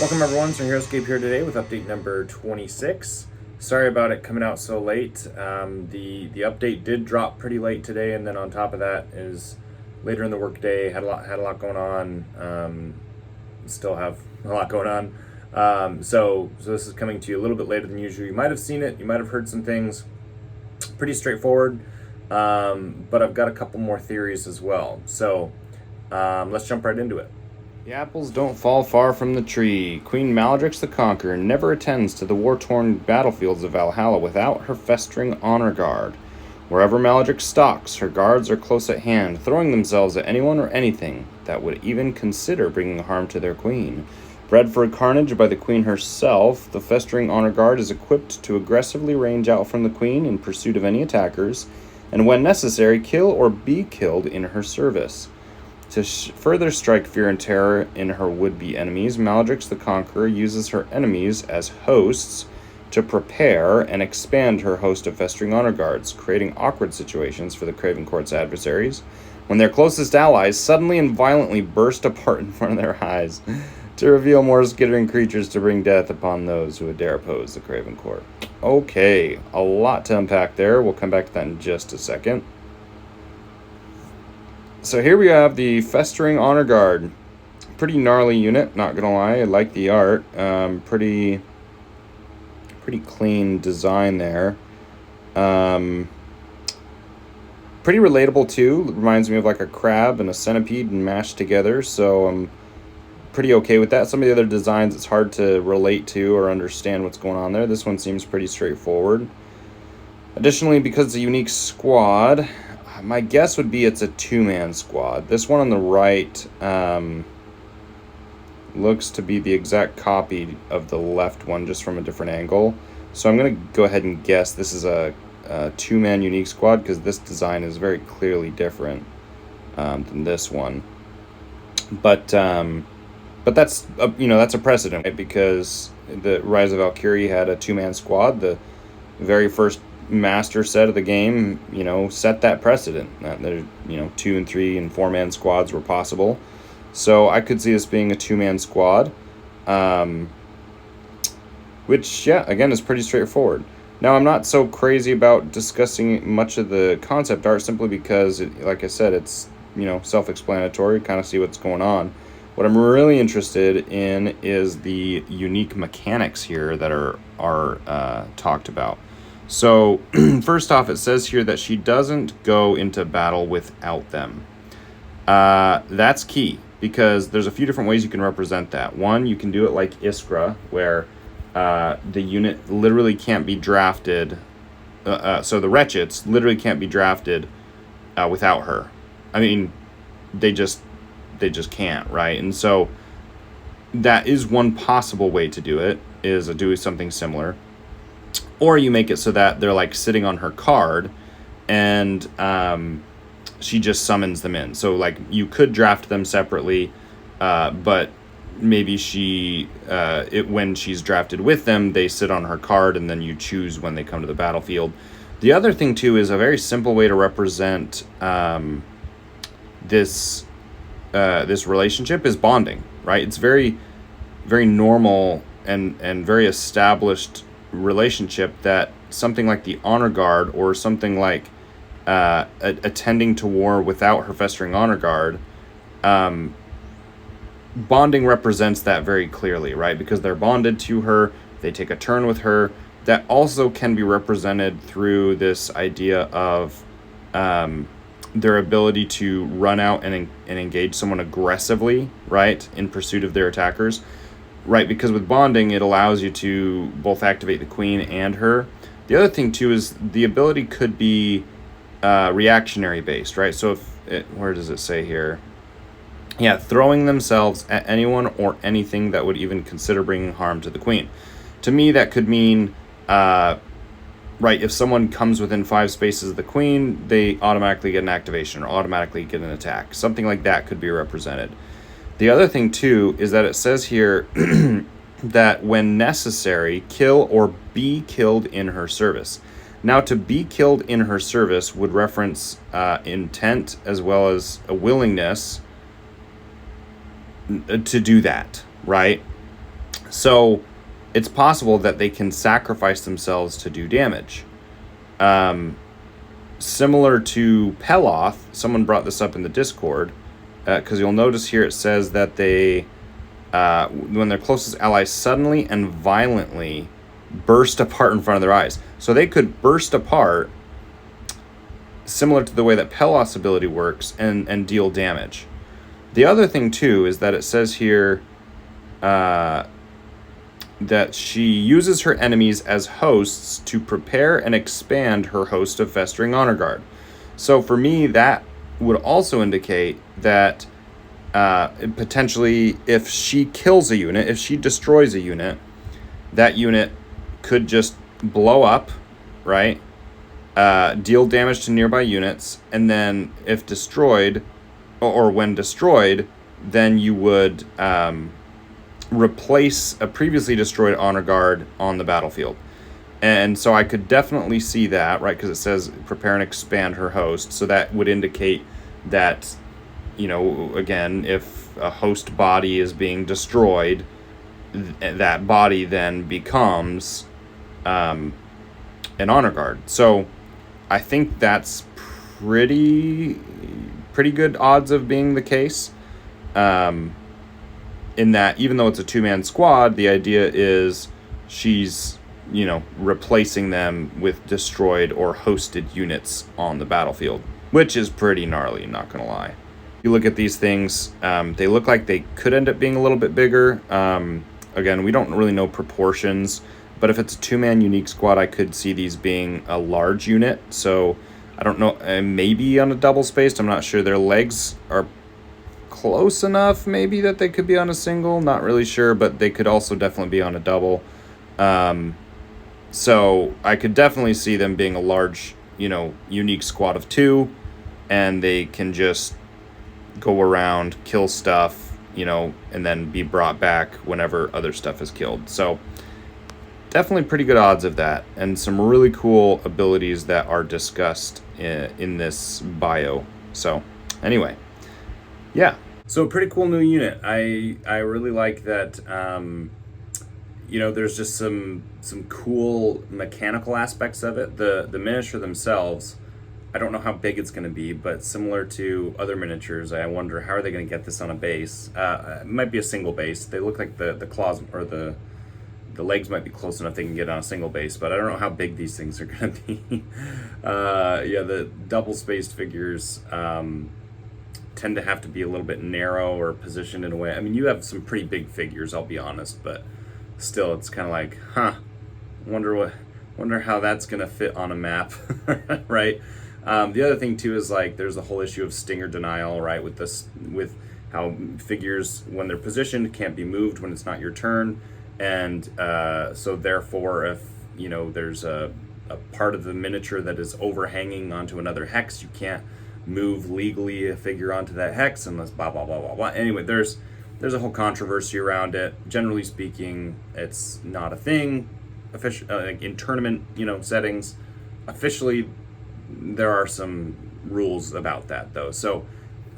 Welcome everyone, so Heroscape here today with update number 26. Sorry about it coming out so late. The update did drop pretty late today, and then on top of that is later in the workday had a lot going on. Still have a lot going on. So this is coming to you a little bit later than usual. You might have seen it, you might have heard some things. Pretty straightforward, but I've got a couple more theories as well. So let's jump right into it. The apples don't fall far from the tree. Queen Maladrix the Conqueror never attends to the war-torn battlefields of Valhalla without her festering honor guard. Wherever Maladrix stalks, her guards are close at hand, throwing themselves at anyone or anything that would even consider bringing harm to their queen. Bred for carnage by the queen herself, the festering honor guard is equipped to aggressively range out from the queen in pursuit of any attackers, and when necessary, kill or be killed in her service. To further strike fear and terror in her would-be enemies, Maladrix the Conqueror uses her enemies as hosts to prepare and expand her host of festering honor guards, creating awkward situations for the Craven Court's adversaries when their closest allies suddenly and violently burst apart in front of their eyes to reveal more skittering creatures to bring death upon those who would dare oppose the Craven Court. Okay, a lot to unpack there. We'll come back to that in just a second. So here we have the Festering Honor Guard. Pretty gnarly unit, not gonna lie. I like the art. Pretty clean design there. Pretty relatable too. Reminds me of like a crab and a centipede and mashed together. So I'm pretty okay with that. Some of the other designs it's hard to relate to or understand what's going on there. This one seems pretty straightforward. Additionally, because it's a unique squad, my guess would be it's a two-man squad. This one on the right looks to be the exact copy of the left one, just from a different angle. So I'm going to go ahead and guess this is a two-man unique squad, because this design is very clearly different than this one. But that's that's a precedent, right? Because the Rise of Valkyrie had a two-man squad. The very first master set of the game, set that precedent. There, 2 and 3 and 4-man squads were possible. So I could see this being a 2-man squad, which, again, is pretty straightforward. Now, I'm not so crazy about discussing much of the concept art simply because, like I said, it's, self-explanatory, kind of see what's going on. What I'm really interested in is the unique mechanics here that are talked about. So, first off, it says here that she doesn't go into battle without them. That's key, because there's a few different ways you can represent that. One, you can do it like Iskra, where the unit literally can't be drafted. So the Wretcheds literally can't be drafted without her. I mean, they just can't, right? And so that is one possible way to do it, is do something similar. Or you make it so that they're like sitting on her card, and she just summons them in. So like you could draft them separately, but maybe when she's drafted with them, they sit on her card, and then you choose when they come to the battlefield. The other thing too is a very simple way to represent this relationship is bonding, right? It's very, very normal and very established relationship that something like the honor guard, or something like attending to war without her festering honor guard, bonding represents that very clearly, right? Because they're bonded to her, they take a turn with her. That also can be represented through this idea of their ability to run out and engage someone aggressively, right, in pursuit of their attackers. Right, because with bonding, it allows you to both activate the queen and her. The other thing, too, is the ability could be reactionary based, right? So where does it say here? Yeah, throwing themselves at anyone or anything that would even consider bringing harm to the queen. To me, that could mean, right, if someone comes within 5 spaces of the queen, they automatically get an activation or automatically get an attack. Something like that could be represented. The other thing, too, is that it says here that when necessary, kill or be killed in her service. Now, to be killed in her service would reference intent as well as a willingness to do that, right? So it's possible that they can sacrifice themselves to do damage. Similar to Peloth, someone brought this up in the Discord, because you'll notice here it says that they, when their closest allies suddenly and violently burst apart in front of their eyes. So they could burst apart, similar to the way that Peloth's ability works, and deal damage. The other thing, too, is that it says here that she uses her enemies as hosts to prepare and expand her host of Festering Honor Guard. So for me, that would also indicate that potentially if she kills a unit, if she destroys a unit, that unit could just blow up, right? Deal damage to nearby units, and then if destroyed, or when destroyed, then you would replace a previously destroyed honor guard on the battlefield. And so I could definitely see that, right? Because it says prepare and expand her host. So that would indicate that, again, if a host body is being destroyed, that body then becomes an honor guard. So I think that's pretty good odds of being the case. In that, even though it's a two-man squad, the idea is she's, replacing them with destroyed or hosted units on the battlefield, which is pretty gnarly, not gonna lie. You look at these things, they look like they could end up being a little bit bigger. Again, we don't really know proportions, but if it's a two-man unique squad, I could see these being a large unit. So I don't know, maybe on a double spaced, I'm not sure. Their legs are close enough maybe that they could be on a single, not really sure, but they could also definitely be on a double. So I could definitely see them being a large, unique squad of two, and they can just go around, kill stuff, and then be brought back whenever other stuff is killed. So definitely pretty good odds of that, and some really cool abilities that are discussed in this bio. So anyway, yeah. So a pretty cool new unit. I really like that. There's just some cool mechanical aspects of it. The miniature themselves, I don't know how big it's going to be, but similar to other miniatures, I wonder how are they going to get this on a base. It might be a single base. They look like the claws or the legs might be close enough they can get on a single base, but I don't know how big these things are going to be. The double spaced figures tend to have to be a little bit narrow or positioned in a way. I mean, you have some pretty big figures, I'll be honest, but still, it's kind of like, wonder how that's gonna fit on a map, right? The other thing too is like there's the whole issue of stinger denial, right? With how figures when they're positioned can't be moved when it's not your turn, and so therefore if there's a part of the miniature that is overhanging onto another hex, you can't move legally a figure onto that hex unless blah blah blah blah blah. Anyway, there's a whole controversy around it. Generally speaking, it's not a thing. In tournament settings, officially there are some rules about that though. So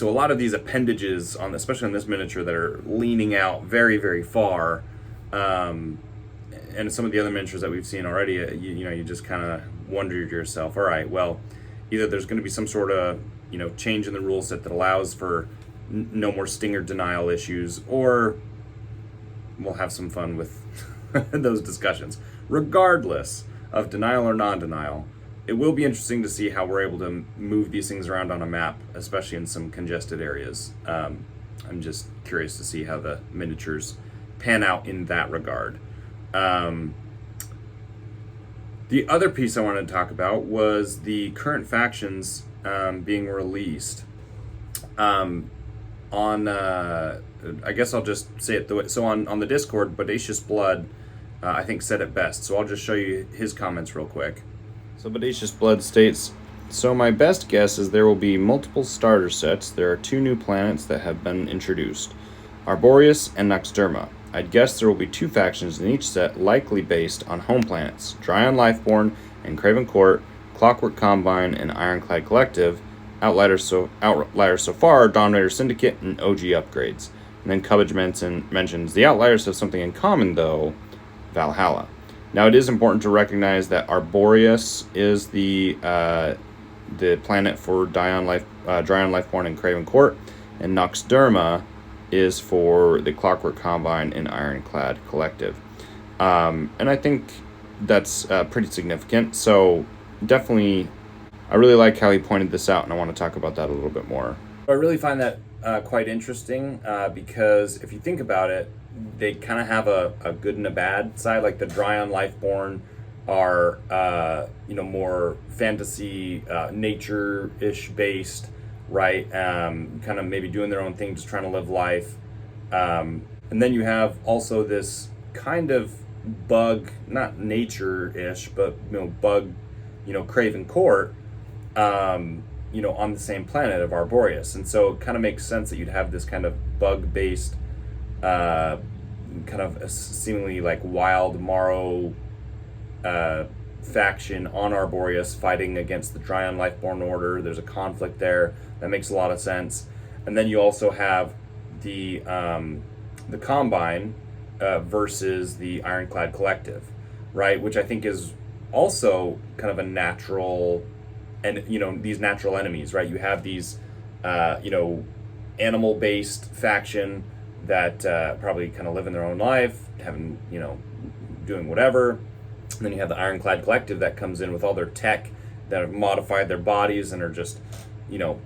a lot of these appendages especially on this miniature that are leaning out very very far, and some of the other miniatures that we've seen already, you just kind of wonder to yourself, all right, well, either there's going to be some sort of change in the rule set that allows for no more stinger denial issues, or we'll have some fun with those discussions. Regardless of denial or non-denial, it will be interesting to see how we're able to move these things around on a map, especially in some congested areas. I'm just curious to see how the miniatures pan out in that regard. The other piece I wanted to talk about was the current factions being released. I guess I'll just say it the way. So on the Discord, Bodacious Blood, I think said it best. So I'll just show you his comments real quick. So Bodacious Blood states, so my best guess is there will be multiple starter sets. There are 2 new planets that have been introduced, Arboreus and Noxderma. I'd guess there will be 2 factions in each set, likely based on home planets, Dryon Lifeborn and Craven Court, Clockwork Combine and Ironclad Collective. Outliers so far are Dawn Raider Syndicate and OG upgrades. And then Cubbage mentions the outliers have something in common, though, Valhalla. Now, it is important to recognize that Arboreus is the planet for Dryon Lifeborn and Craven Court, and Noxderma is for the Clockwork Combine and Ironclad Collective. And I think that's pretty significant. So definitely, I really like how he pointed this out, and I want to talk about that a little bit more. I really find that quite interesting because if you think about it, they kind of have a good and a bad side. Like the Dryon Lifeborn are more fantasy, nature-ish based, right? Kind of maybe doing their own thing, just trying to live life. And then you have also this kind of bug, not nature-ish, but bug, Craven Court, on the same planet of Arboreus. And so it kind of makes sense that you'd have this kind of bug-based, kind of seemingly like wild Morrow faction on Arboreus fighting against the Dryon Lifeborn Order. There's a conflict there that makes a lot of sense. And then you also have the Combine versus the Ironclad Collective, right? Which I think is also kind of a natural, and these natural enemies, right? You have these animal-based faction that probably kind of live in their own life, having doing whatever. And then you have the Ironclad Collective that comes in with all their tech that have modified their bodies and are just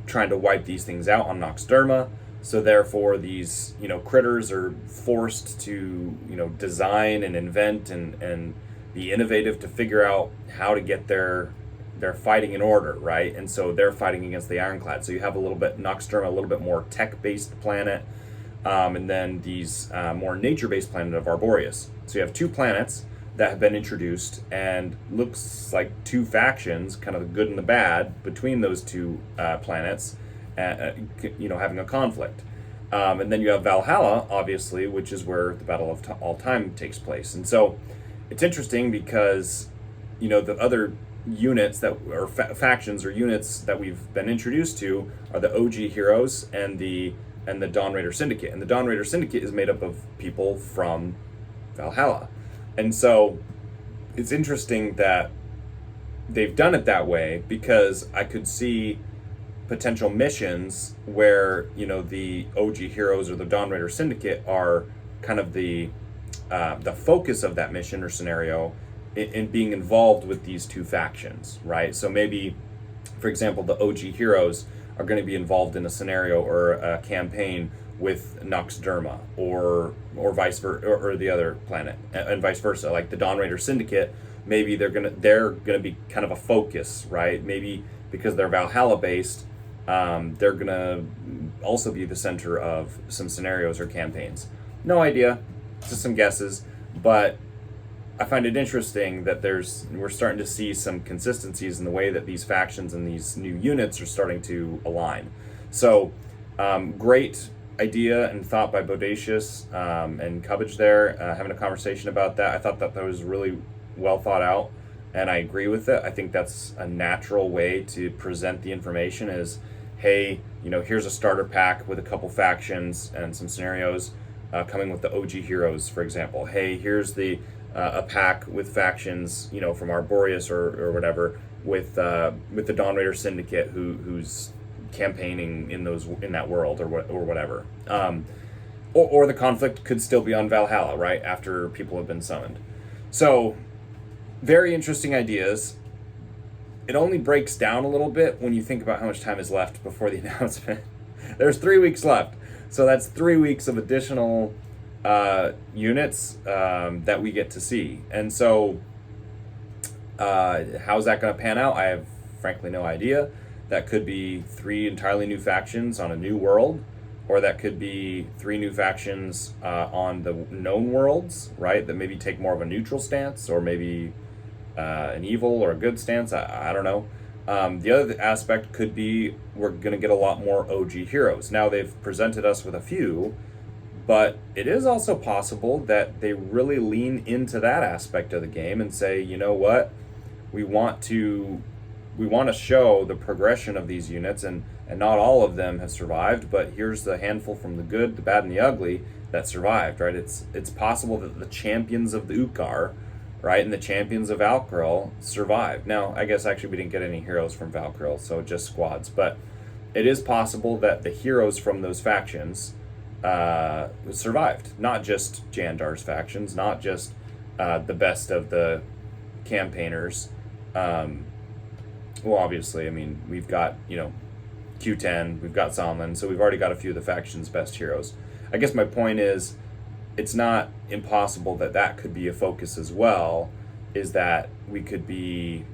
trying to wipe these things out on Noxderma. So therefore these critters are forced to design and invent and be innovative to figure out how to get their fighting in order, right? And so they're fighting against the Ironclad. So you have Noxderma, a little bit more tech-based planet, and then these more nature-based planet of Arboreus. So you have two planets that have been introduced, and looks like two factions, kind of the good and the bad, between those two planets, having a conflict. And then you have Valhalla, obviously, which is where the Battle of All Time takes place. And so it's interesting because, the other units that or factions or units that we've been introduced to are the OG heroes and the Dawn Raider Syndicate. And the Dawn Raider Syndicate is made up of people from Valhalla. And so it's interesting that they've done it that way, because I could see potential missions where the OG heroes or the Dawn Raider Syndicate are kind of the focus of that mission or scenario in being involved with these two factions, right? So maybe, for example, the OG heroes are going to be involved in a scenario or a campaign with Noxderma, or vice versa, or the other planet, and vice versa. Like the Dawn Raider Syndicate, maybe they're gonna be kind of a focus, right? Maybe because they're Valhalla based, they're gonna also be the center of some scenarios or campaigns. No idea, just some guesses, but I find it interesting that we're starting to see some consistencies in the way that these factions and these new units are starting to align. So, great idea and thought by Bodacious and Cubbage there, having a conversation about that. I thought that was really well thought out, and I agree with it. I think that's a natural way to present the information is, hey, here's a starter pack with a couple factions and some scenarios coming with the OG heroes, for example. Hey, here's a pack with factions, from Arboreus or whatever, with the Dawn Raider Syndicate who's campaigning in that world or whatever. Or the conflict could still be on Valhalla, right, after people have been summoned. So, very interesting ideas. It only breaks down a little bit when you think about how much time is left before the announcement. There's 3 weeks left. So that's 3 weeks of additional units that we get to see. And so how's that going to pan out? I have frankly no idea. That could be 3 entirely new factions on a new world, or that could be 3 new factions on the known worlds, right? That maybe take more of a neutral stance, or maybe an evil or a good stance. I don't know. The other aspect could be we're going to get a lot more OG heroes. Now they've presented us with a few, but it is also possible that they really lean into that aspect of the game and say, you know what, we want to show the progression of these units, and and not all of them have survived, but here's the handful from the good, the bad, and the ugly that survived, right? It's possible that the champions of the Ukar, right, and the champions of Valkyrie survived. Now, I guess actually we didn't get any heroes from Valkyrie, so just squads, but it is possible that the heroes from those factions survived. Not just Jandar's factions, not just the best of the campaigners. Well, obviously, I mean, we've got, Q10, we've got Somlin, so we've already got a few of the faction's best heroes. I guess my point is, it's not impossible that that could be a focus as well, is that we could be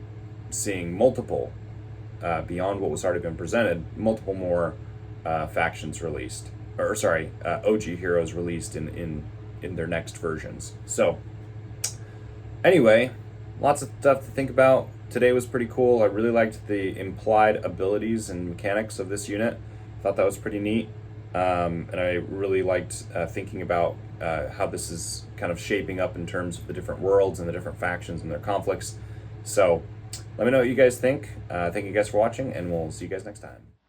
seeing multiple, beyond what was already been presented, multiple more factions released, or sorry, OG heroes released in their next versions. So, anyway, lots of stuff to think about. Today was pretty cool. I really liked the implied abilities and mechanics of this unit. Thought that was pretty neat. And I really liked thinking about how this is kind of shaping up in terms of the different worlds and the different factions and their conflicts. So let me know what you guys think. Thank you guys for watching, and we'll see you guys next time.